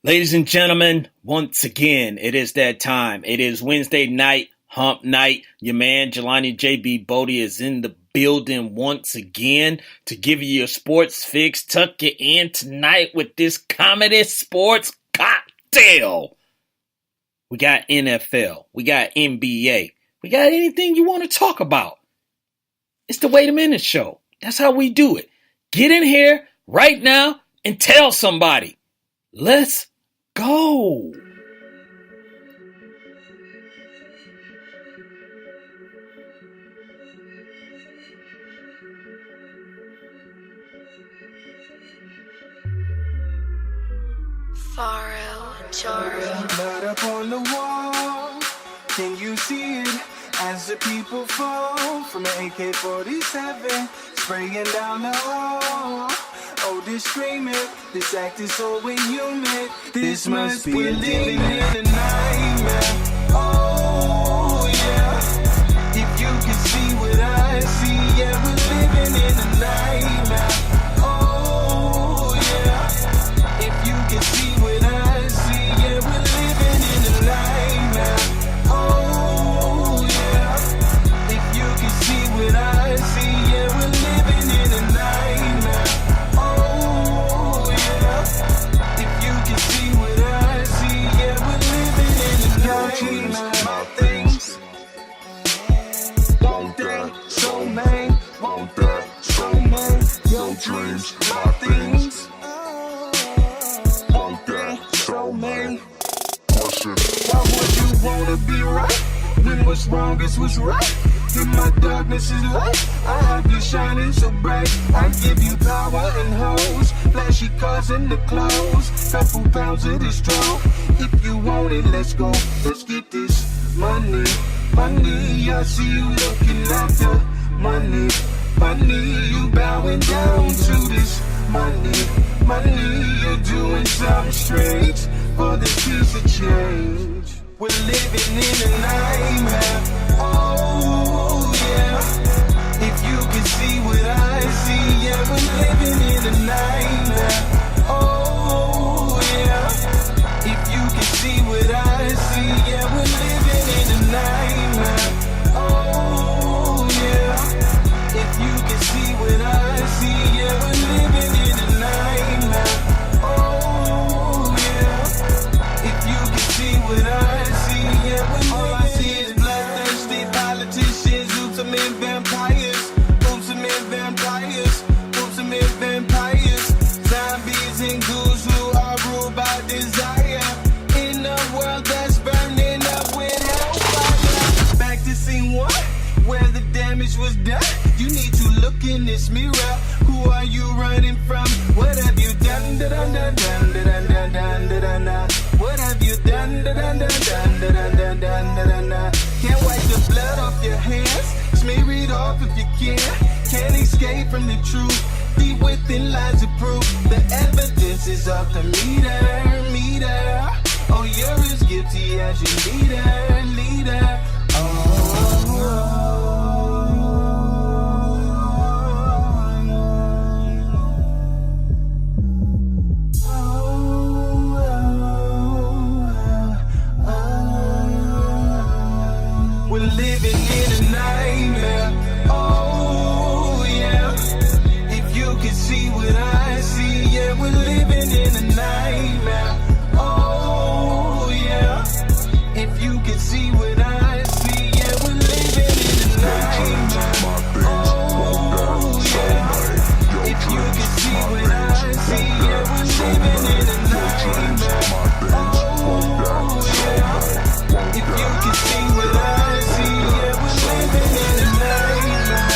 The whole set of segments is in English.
Ladies and gentlemen, once again, it is that time. It is Wednesday night, hump night. Your man, Jelani J.B. Bodie, is in the building once again to give you your sports fix. Tuck you in tonight with this comedy sports cocktail. We got NFL. We got NBA. We got anything you want to talk about. It's the Wait a Minute show. That's how we do it. Get in here right now and tell somebody. Let's go. Blood up on the wall. Can you see it as the people fall from an AK-47 spraying down the hall? Oh, this screaming, this act is so inhuman. This must be living in a nightmare. Oh yeah, if you can see what I see, yeah, we're living in a nightmare. Oh yeah, if you can see what I see, yeah, we're living in a nightmare. Oh yeah, if you can see what I see, yeah, we're living in a nightmare. Oh yeah, if you can see what I see, yeah, we're living in a nightmare. My things won't die, so man, won't die, so man. Your dreams, my things won't die, so man. Why would you wanna be right when what's wrong is what's right? In my darkness is light, I have you shining so bright. I give you power and hoes, flashy cars and the clothes, couple pounds of this strong. If you want it, let's go, let's get this money. Money, I see you looking at the money. Money, you bowing down to this money. Money, you're doing something strange for this piece of change. We're living in a nightmare. Oh yeah, if you can see what I see, yeah, we're living in a nightmare. Oh yeah, if you can see what I see, yeah, we're living in a nightmare. Oh yeah, if you can see what I see, yeah, we're living in a nightmare. Oh yeah, if you can see what I see, yeah, all I see is bloodthirsty politicians, ultimate vampires, ultimate vampires, ultimate vampires, zombies and ghouls who are ruled by desire, in a world that's burning up with hellfire. Back to scene one, where the damage was done. You need to look in this mirror. Who are you running from? What have you done? Dun, dun, dun, dun, dun, dun, dun, dun, dun. What have you done? Dun, dun, dun, dun, dun, dun, dun, dun, dun. Can't wipe the blood off your hands. Smear it off if you can. Can't escape from the truth. Deep within lies of proof. The evidence is off the meter. Oh, you're as guilty as your leader. We're living in a nightmare. Oh yeah, if you can see what I see, yeah, we're living in a nightmare. Oh yeah, if you can see what I see, yeah, we're living in a nightmare. Oh yeah, if you can see what I see, yeah, we're living in a nightmare. Oh yeah, if you can see what I see, yeah, we're living in a nightmare.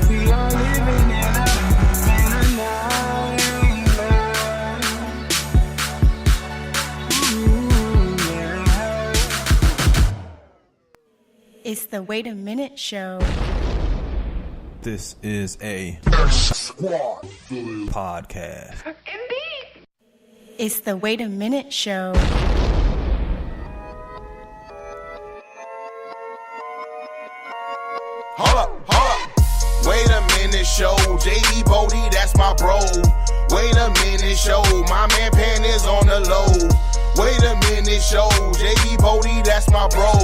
We are living in a It's the Wait a Minute show. This is a Squad podcast. It's the Wait a Minute Show. Hold up. Wait a minute, show. JD Bodie, that's my bro. Wait a minute, show. My man Pan is on the low. Wait a minute, show. JD Bodie, that's my bro.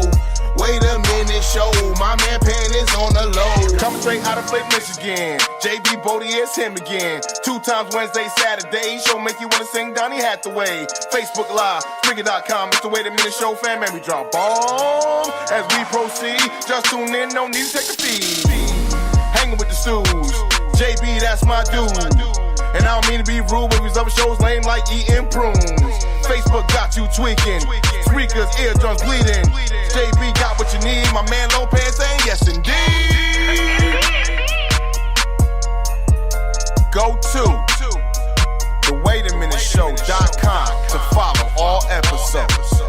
Wait a minute, show. My man Pan is on the low. Coming straight out of Flake, Michigan. JB Bodie is him again. 2 times Wednesday, Saturday. Show make you wanna sing Donny Hathaway. Facebook Live, Springer.com. It's the Wait a Minute Show, fam. And we drop bombs as we proceed. Just tune in, no need to take a feed. Hanging with the stews. JB, that's my dude. And I don't mean to be rude, but these other shows lame like eating prunes. Facebook got you tweaking. Speakers, eardrums bleeding. JB got what you need. My man Lopez saying yes indeed. Go to thewaitaminuteshow.com to follow all episodes.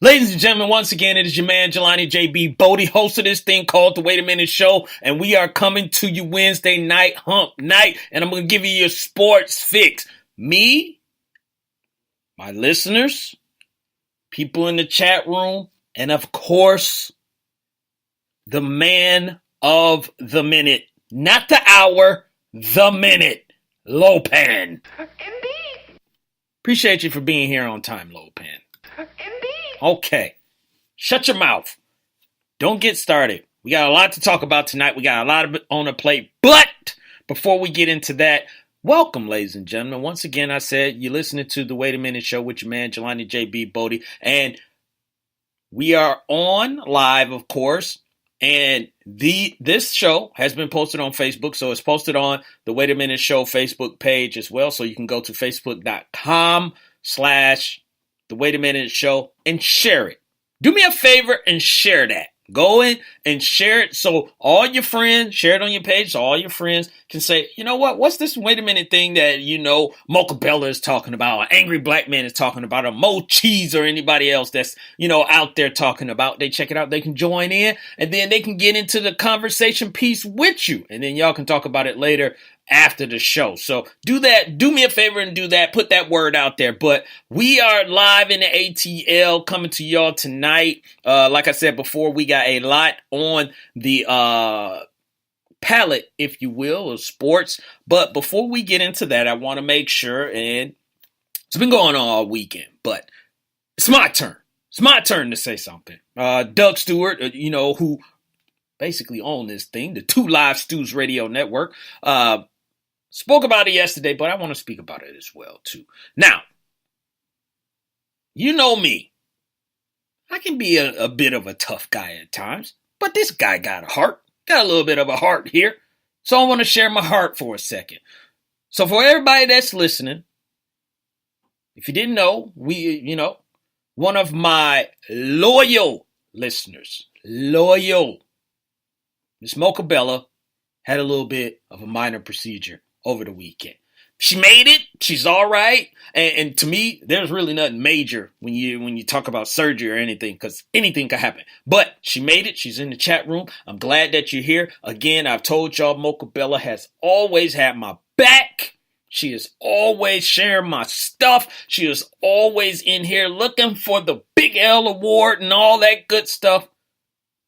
Ladies and gentlemen, once again, it is your man, Jelani JB Bodie, host of this thing called The Wait a Minute Show, and we are coming to you Wednesday night, hump night, and I'm going to give you your sports fix. Me, my listeners, people in the chat room, and of course, the man of the minute. Not the hour, the minute, Lopan. Indeed. Appreciate you for being here on time, Lopan. Okay, shut your mouth. Don't get started. We got a lot to talk about tonight. We got a lot of it on the plate. But before we get into that, welcome, ladies and gentlemen. Once again, I said you're listening to the Wait a Minute Show with your man, Jelani JB Bodie. And we are on live, of course. And this show has been posted on Facebook. So it's posted on the Wait a Minute Show Facebook page as well. So you can go to facebook.com/The Wait a Minute Show and share it. Do me a favor and share that. Go in and share it so all your friends, share it on your page so all your friends can say, you know what, what's this Wait a Minute thing that, Mocha Bella is talking about, or Angry Black Man is talking about, or Mo Cheese or anybody else that's, out there talking about. They check it out, they can join in, and then they can get into the conversation piece with you. And then y'all can talk about it later after the show. So do that. Do me a favor and do that. Put that word out there. But we are live in the ATL coming to y'all tonight. Like I said before, we got a lot on the palette, if you will, of sports. But before we get into that, I want to make sure, and it's been going on all weekend, but it's my turn. It's my turn to say something. Doug Stewart, who basically own this thing, the 2 Live Stews Radio Network, spoke about it yesterday, but I want to speak about it as well, too. Now, you know me. I can be a bit of a tough guy at times, but this guy got a heart. Got a little bit of a heart here. So I want to share my heart for a second. So for everybody that's listening, if you didn't know, one of my loyal listeners, Miss Mocha Bella, had a little bit of a minor procedure over the weekend. She made it. She's all right. And to me, there's really nothing major when you talk about surgery or anything, because anything can happen. But she made it. She's in the chat room. I'm glad that you're here. Again, I've told y'all, Mocha Bella has always had my back. She is always sharing my stuff. She is always in here looking for the Big L Award and all that good stuff.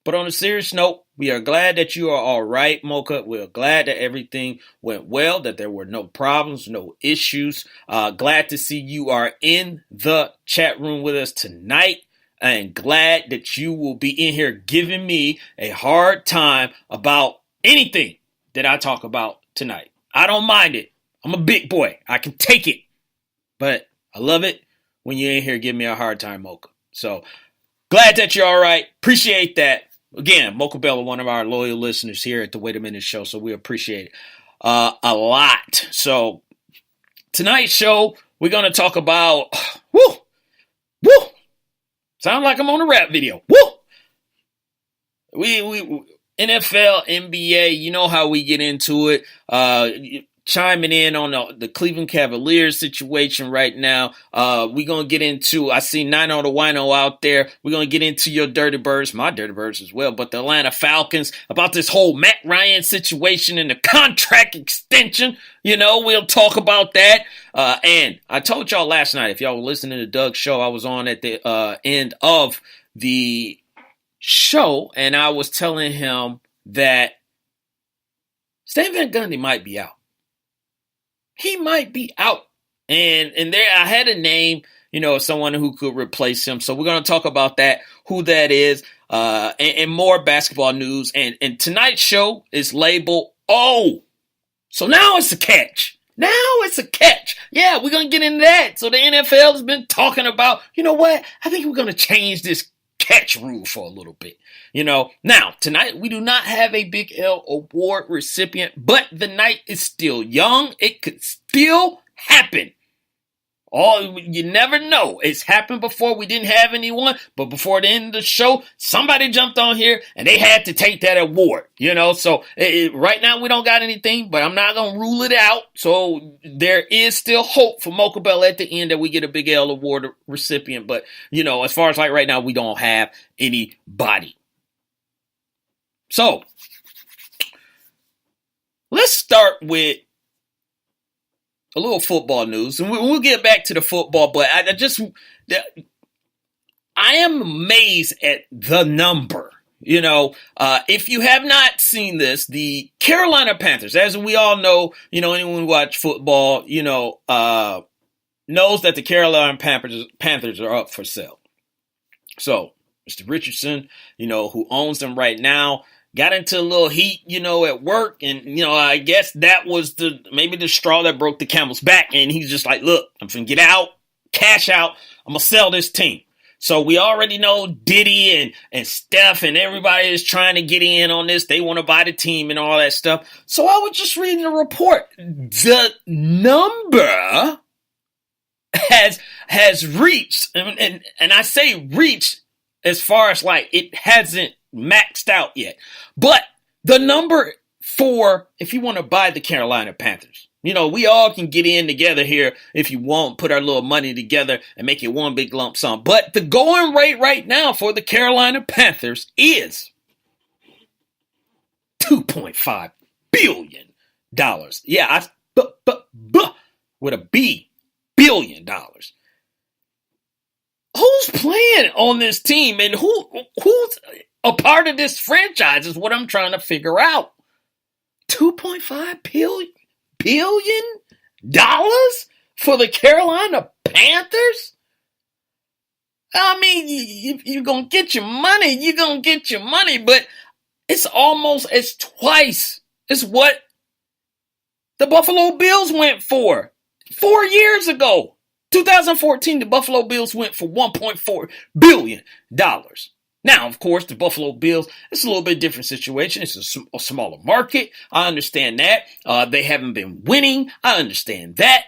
But on a serious note, we are glad that you are all right, Mocha. We're glad that everything went well, that there were no problems, no issues. Glad to see you are in the chat room with us tonight. And glad that you will be in here giving me a hard time about anything that I talk about tonight. I don't mind it. I'm a big boy. I can take it. But I love it when you're in here giving me a hard time, Mocha. So glad that you're all right. Appreciate that. Again, Mocha Bella, one of our loyal listeners here at the Wait a Minute Show, so we appreciate it a lot. So tonight's show, we're going to talk about, sound like I'm on a rap video. We NFL, NBA, you know how we get into it. chiming in on the Cleveland Cavaliers situation right now. We're going to get into, I see Nino the Wino out there. We're going to get into your Dirty Birds, my Dirty Birds as well, but the Atlanta Falcons, about this whole Matt Ryan situation and the contract extension. We'll talk about that. And I told y'all last night, if y'all were listening to Doug's show, I was on at the end of the show, and I was telling him that Stan Van Gundy might be out. He might be out. And there I had a name, someone who could replace him. So we're going to talk about that, who that is, and more basketball news. And tonight's show is labeled, oh, so now it's a catch. Now it's a catch. Yeah, we're going to get into that. So the NFL has been talking about, you know what? I think we're going to change this catch rule for a little bit. Now, tonight we do not have a Big L award recipient, but the night is still young. It could still happen. You never know. It's happened before. We didn't have anyone, but before the end of the show, somebody jumped on here and they had to take that award, So right now we don't got anything, but I'm not going to rule it out. So there is still hope for Mocha Bell at the end that we get a Big L award recipient. But, as far as like right now, we don't have anybody. So let's start with a little football news, and we'll get back to the football, but I am amazed at the number. If you have not seen this, the Carolina Panthers, as we all know, anyone who watch football, knows that the Carolina Panthers are up for sale. So Mr. Richardson, who owns them right now, got into a little heat, at work. And, I guess that was maybe the straw that broke the camel's back. And he's just like, look, I'm going to get out, cash out. I'm going to sell this team. So we already know Diddy and Steph and everybody is trying to get in on this. They want to buy the team and all that stuff. So I was just reading the report. The number has reached, and I say reached as far as like it hasn't maxed out yet. But the number for, if you want to buy the Carolina Panthers, we all can get in together here if you want, put our little money together and make it one big lump sum. But the going rate right now for the Carolina Panthers is $2.5 billion. Yeah, with a B, $billion. Who's playing on this team and who's a part of this franchise is what I'm trying to figure out. $2.5 billion for the Carolina Panthers? I mean, you're going to get your money, but it's almost as twice as what the Buffalo Bills went for 4 years ago. 2014, the Buffalo Bills went for $1.4 billion. Now, of course, the Buffalo Bills, it's a little bit different situation. It's a smaller market. I understand that. They haven't been winning. I understand that.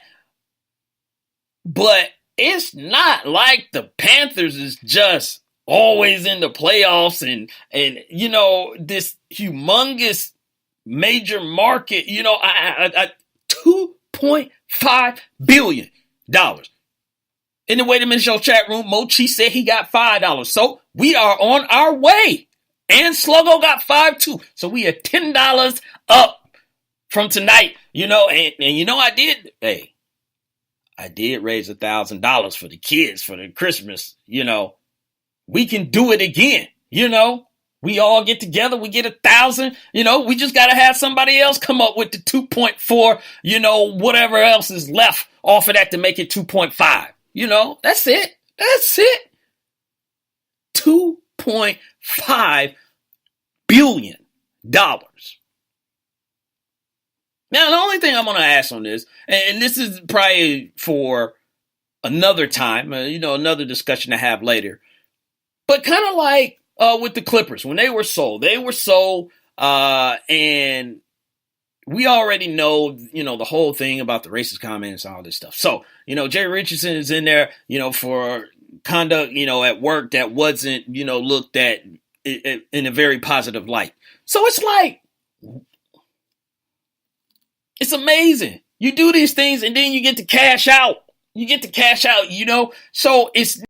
But it's not like the Panthers is just always in the playoffs and this humongous major market, $2.5 billion. In the Wait a Minute Show chat room, Mochi said he got $5. So we are on our way. And Sluggo got $5 too. So we are $10 up from tonight. I did raise $1,000 for the kids for the Christmas. We can do it again. We all get together, we get 1,000, we just got to have somebody else come up with the 2.4, whatever else is left off of that to make it 2.5. That's it. $2.5 billion. Now, the only thing I'm going to ask on this, and this is probably for another time, another discussion to have later, but kind of like with the Clippers, when they were sold, and we already know, the whole thing about the racist comments and all this stuff. So, Jay Richardson is in there, for conduct, at work that wasn't, looked at in a very positive light. So it's like, It's amazing. You do these things and then you get to cash out. You get to cash out, you know? So it's